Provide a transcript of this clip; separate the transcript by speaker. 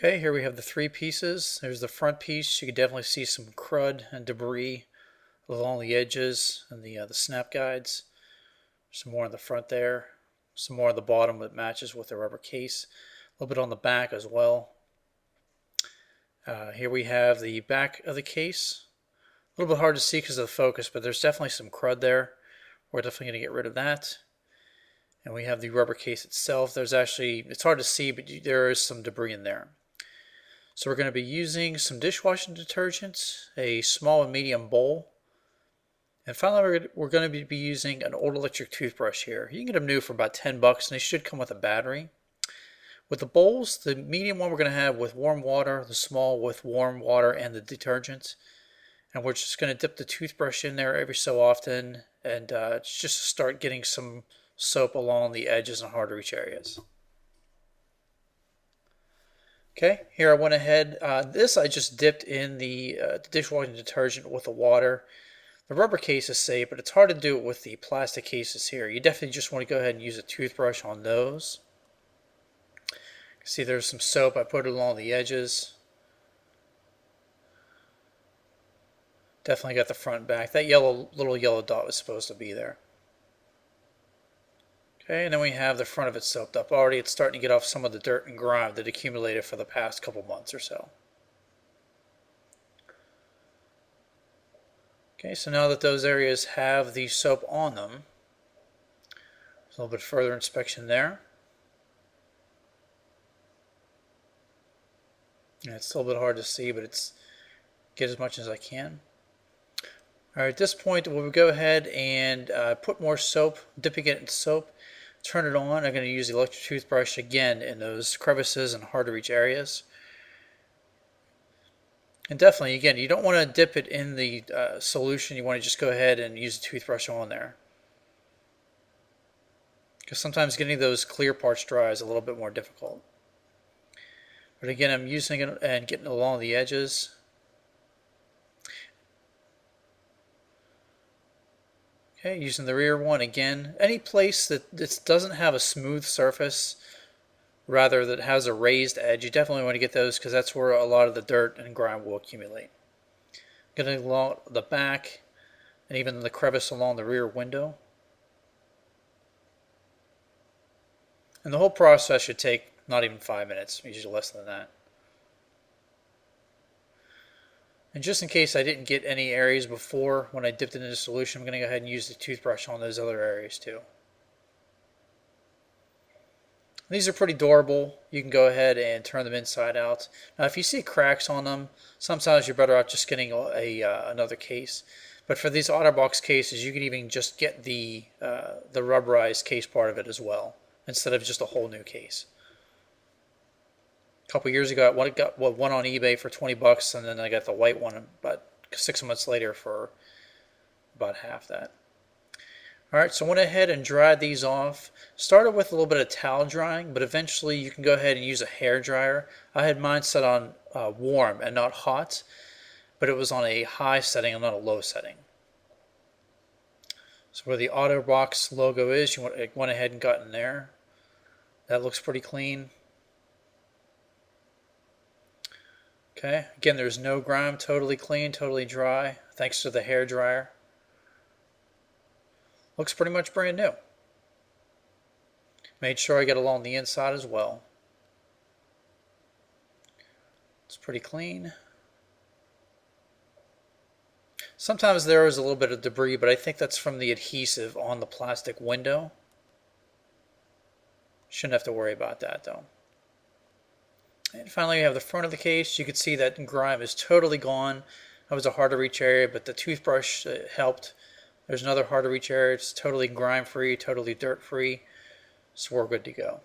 Speaker 1: Okay, here we have the three pieces. There's the front piece. You can definitely see some crud and debris along the edges and the snap guides. Some more on the front there. Some more on the bottom that matches with the rubber case. A little bit on the back as well. Here we have the back of the case. A little bit hard to see because of the focus, but there's definitely some crud there. We're definitely going to get rid of that. And we have the rubber case itself. There's actually, it's hard to see, but there is some debris in there. So we're going to be using some dishwashing detergents, a small and medium bowl. And finally, we're going to be using an old electric toothbrush here. You can get them new for about 10 bucks, and they should come with a battery. With the bowls, the medium one we're going to have with warm water, the small with warm water and the detergent. And we're just going to dip the toothbrush in there every so often and just start getting some soap along the edges and hard to reach areas. Okay, here I went ahead. This I just dipped in the dishwashing detergent with the water. The rubber case is safe, but it's hard to do it with the plastic cases here. You definitely just want to go ahead and use a toothbrush on those. See, there's some soap. I put it along the edges. Definitely got the front and back. That little yellow dot was supposed to be there. Okay, and then we have the front of it soaked up. Already it's starting to get off some of the dirt and grime that accumulated for the past couple months or so. Okay, so now that those areas have the soap on them, there's a little bit further inspection there. Yeah, it's still a bit hard to see, but it's get as much as I can. All right, at this point, we'll go ahead and put more soap, dipping it in soap, turn it on. I'm going to use the electric toothbrush again in those crevices and hard to reach areas. And definitely, again, you don't want to dip it in the solution. You want to just go ahead and use the toothbrush on there. Because sometimes getting those clear parts dry is a little bit more difficult. But again, I'm using it and getting along the edges. Okay, using the rear one again. Any place that this doesn't have a smooth surface, rather that has a raised edge, you definitely want to get those because that's where a lot of the dirt and grime will accumulate. Getting along the back and even the crevice along the rear window. And the whole process should take not even 5 minutes, usually less than that. And just in case I didn't get any areas before when I dipped it into solution, I'm going to go ahead and use the toothbrush on those other areas too. These are pretty durable. You can go ahead and turn them inside out. Now if you see cracks on them, sometimes you're better off just getting another case. But for these OtterBox cases, you can even just get the rubberized case part of it as well, instead of just a whole new case. A couple years ago, I got one on eBay for 20 bucks, and then I got the white one about 6 months later for about half that. Alright, so I went ahead and dried these off. Started with a little bit of towel drying, but eventually you can go ahead and use a hair dryer. I had mine set on warm and not hot, but it was on a high setting and not a low setting. So where the OtterBox logo is, you went ahead and got in there. That looks pretty clean. Okay, again, there's no grime, totally clean, totally dry, thanks to the hair dryer. Looks pretty much brand new. Made sure I get along the inside as well. It's pretty clean. Sometimes there is a little bit of debris, but I think that's from the adhesive on the plastic window. Shouldn't have to worry about that though. And finally, we have the front of the case. You can see that grime is totally gone. That was a hard to reach area, but the toothbrush helped. There's another hard to reach area. It's totally grime free, totally dirt free. So we're good to go.